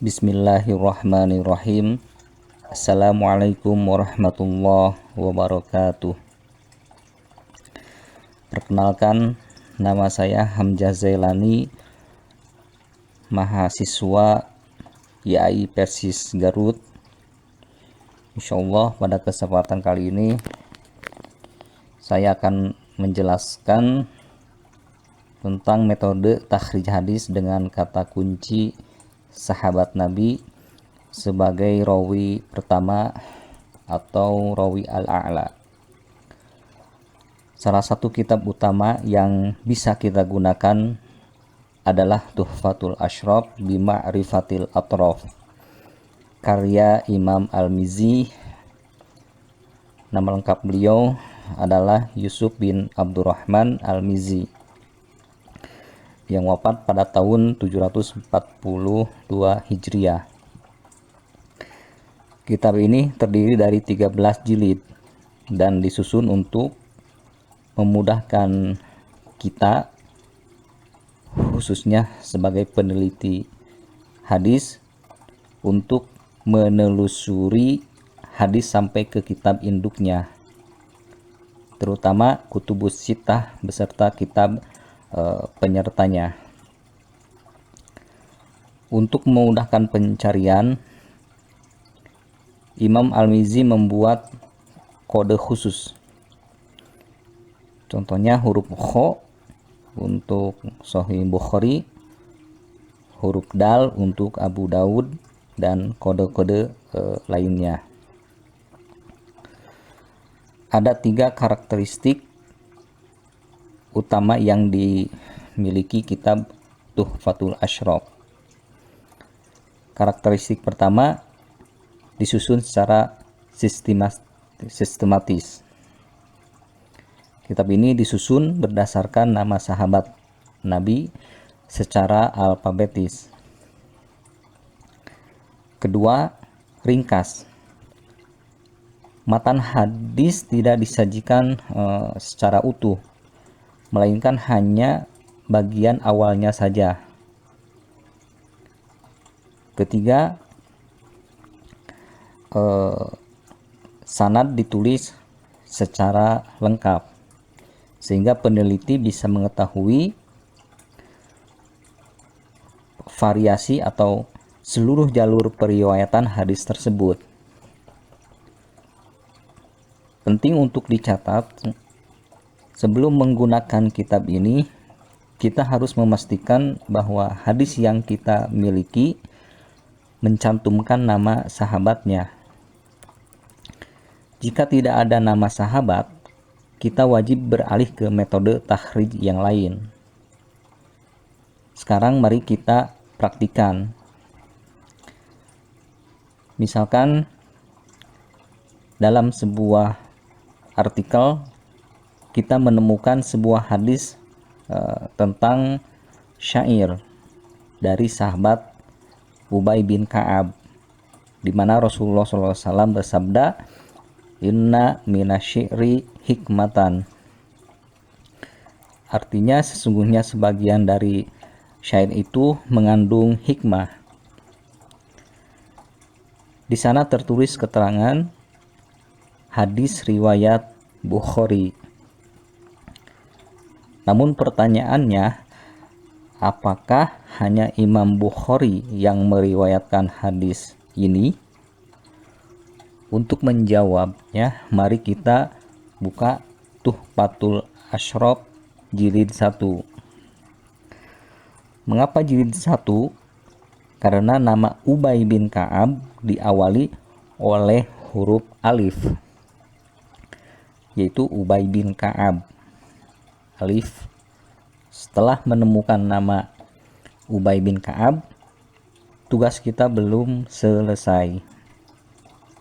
Bismillahirrahmanirrahim. Assalamualaikum warahmatullahi wabarakatuh. Perkenalkan, nama saya Hamzah Zailani, mahasiswa YAI Persis Garut. Insyaallah pada kesempatan kali ini saya akan menjelaskan tentang metode takhrij hadis dengan kata kunci sahabat Nabi sebagai rawi pertama atau rawi al-a'la. Salah satu kitab utama yang bisa kita gunakan adalah Tuhfatul Ashraf bi Ma'rifatil Atraf, karya Imam Al-Mizzi. Nama lengkap beliau adalah Yusuf bin Abdurrahman Al-Mizzi yang wafat pada tahun 742 Hijriah. Kitab ini terdiri dari 13 jilid dan disusun untuk memudahkan kita, khususnya sebagai peneliti hadis, untuk menelusuri hadis sampai ke kitab induknya, terutama Kutubus Sittah beserta kitab penyertanya. Untuk memudahkan pencarian, Imam Al-Mizzi membuat kode khusus. Contohnya huruf kho untuk Sahih Bukhari, huruf dal untuk Abu Daud, dan kode-kode lainnya. Ada 3 karakteristik utama yang dimiliki kitab Tuhfatul Ashraf. Karakteristik pertama, disusun secara sistematis. Kitab ini disusun berdasarkan nama sahabat Nabi secara alfabetis. Kedua, ringkas. Matan hadis tidak disajikan secara utuh, melainkan hanya bagian awalnya saja. Ketiga, sanad ditulis secara lengkap sehingga peneliti bisa mengetahui variasi atau seluruh jalur periwayatan hadis tersebut. Penting untuk dicatat, sebelum menggunakan kitab ini, kita harus memastikan bahwa hadis yang kita miliki mencantumkan nama sahabatnya. Jika tidak ada nama sahabat, kita wajib beralih ke metode takhrij yang lain. Sekarang mari kita praktikan. Misalkan dalam sebuah artikel kita menemukan sebuah hadis tentang syair dari sahabat Ubay bin Ka'ab, di mana Rasulullah SAW bersabda, "Inna minasyi'ri hikmatan." Artinya sesungguhnya sebagian dari syair itu mengandung hikmah. Di sana tertulis keterangan hadis riwayat Bukhari. Namun pertanyaannya, apakah hanya Imam Bukhari yang meriwayatkan hadis ini? Untuk menjawabnya, mari kita buka Tuhfatul Ashraf jilid 1. Mengapa jilid 1? Karena nama Ubay bin Ka'ab diawali oleh huruf alif, yaitu Ubay bin Ka'ab. Alif. Setelah menemukan nama Ubay bin Ka'ab, tugas kita belum selesai.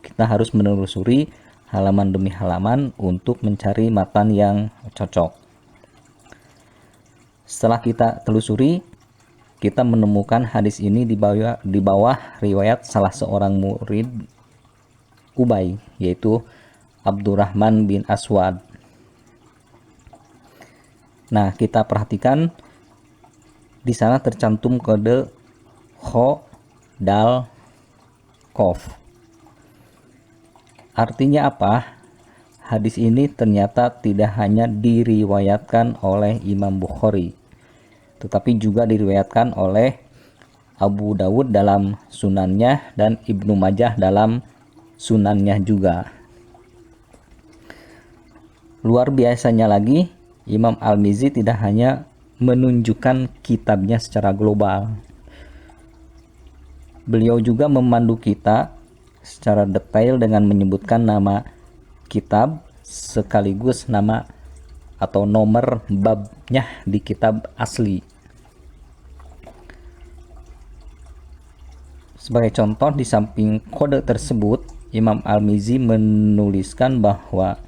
Kita harus menelusuri halaman demi halaman untuk mencari matan yang cocok. Setelah kita telusuri, kita menemukan hadis ini di bawah riwayat salah seorang murid Ubay, yaitu Abdurrahman bin Aswad. Nah, kita perhatikan di sana tercantum kode kho dal, kof. Artinya apa? Hadis ini ternyata tidak hanya diriwayatkan oleh Imam Bukhari, tetapi juga diriwayatkan oleh Abu Dawud dalam sunannya dan Ibnu Majah dalam sunannya juga. Luar biasanya lagi, Imam Al-Mizzi tidak hanya menunjukkan kitabnya secara global. Beliau juga memandu kita secara detail dengan menyebutkan nama kitab sekaligus nama atau nomor babnya di kitab asli. Sebagai contoh, di samping kode tersebut, Imam Al-Mizzi menuliskan bahwa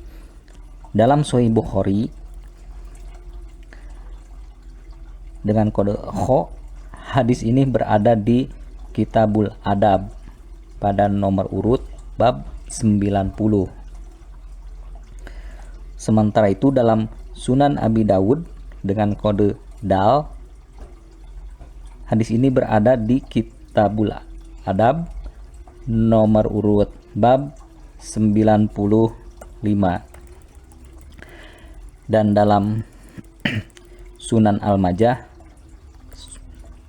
dalam Sahih Bukhari dengan kode kho, hadis ini berada di Kitabul Adab pada nomor urut bab 90. Sementara itu dalam Sunan Abi Dawud dengan kode dal, hadis ini berada di Kitabul Adab nomor urut bab 95. Dan dalam Sunan Al-Majah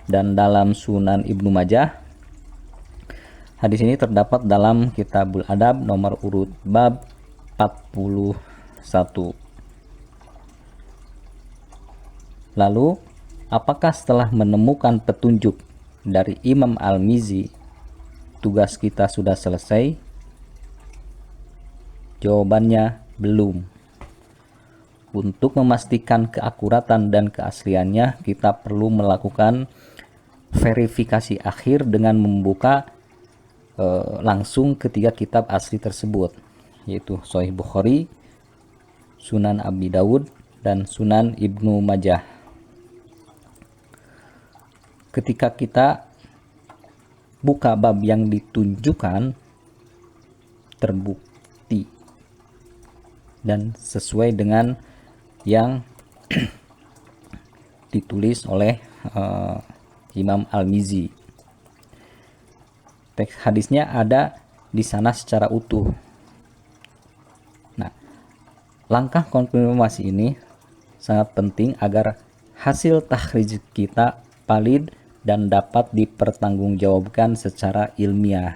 dan dalam Sunan Ibnu Majah, hadis ini terdapat dalam Kitabul Adab nomor urut bab 41. Lalu, apakah setelah menemukan petunjuk dari Imam Al-Mizzi, tugas kita sudah selesai? Jawabannya belum. Untuk memastikan keakuratan dan keasliannya, kita perlu melakukan verifikasi akhir dengan membuka langsung ketiga kitab asli tersebut, yaitu Sahih Bukhari, Sunan Abi Dawud, dan Sunan Ibnu Majah. Ketika kita buka bab yang ditunjukkan, terbukti dan sesuai dengan yang ditulis oleh Imam Al-Mizzi. Teks hadisnya ada di sana secara utuh. Nah, langkah konfirmasi ini sangat penting agar hasil takhrij kita valid dan dapat dipertanggungjawabkan secara ilmiah.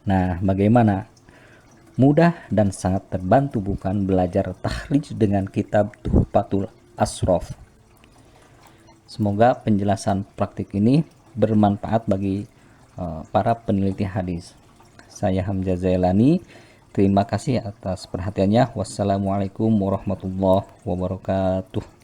Nah, bagaimana? Mudah dan sangat terbantu bukan belajar takhrij dengan kitab Tuhfatul Ashraf. Semoga penjelasan praktik ini bermanfaat bagi para peneliti hadis. Saya Hamzah Zailani. Terima kasih atas perhatiannya. Wassalamualaikum warahmatullahi wabarakatuh.